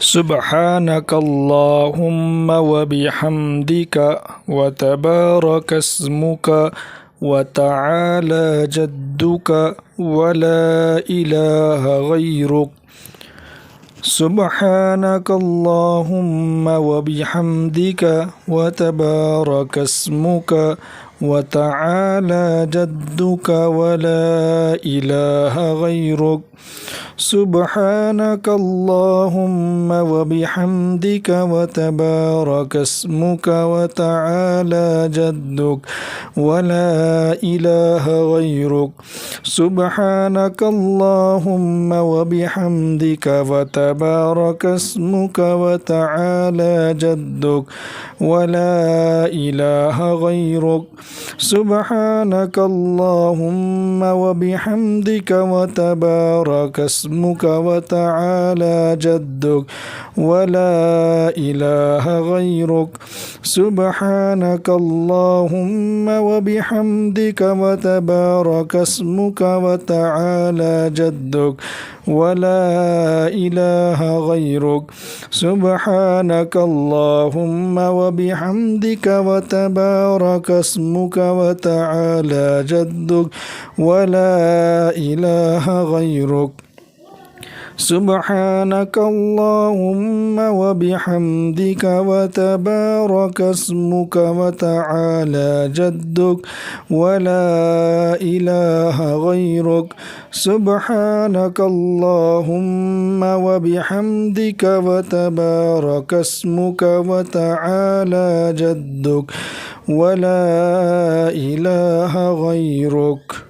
سبحانك اللهم وبحمدك وتبارك اسمك وتعالى جدك ولا إله غيرك. سبحانك اللهم وبحمدك وتبارك اسمك وتعالى جدك ولا إله غيرك. سبحانك اللهم وبحمدك وتبارك اسمك وتعالى جدك ولا إله غيرك. سبحانك اللهم وبحمدك وتبارك اسمك وتعالى جدك ولا إله غيرك. سبحانك اللهم وبحمدك وتبارك اسمك وتعالى جدك ولا إله غيرك. سبحانك اللهم وبحمدك وتبارك اسمك وتعالى جدك ولا إله غيرك. سبحانك اللهم وبحمدك وتبارك اسمك وتعالى جدك ولا إله غيرك. سبحانك اللهم وبحمدك وتبارك اسمك وتعالى جدك ولا إله غيرك. سبحانك اللهم وبحمدك وتبارك اسمك وتعالى جدك ولا إله غيرك.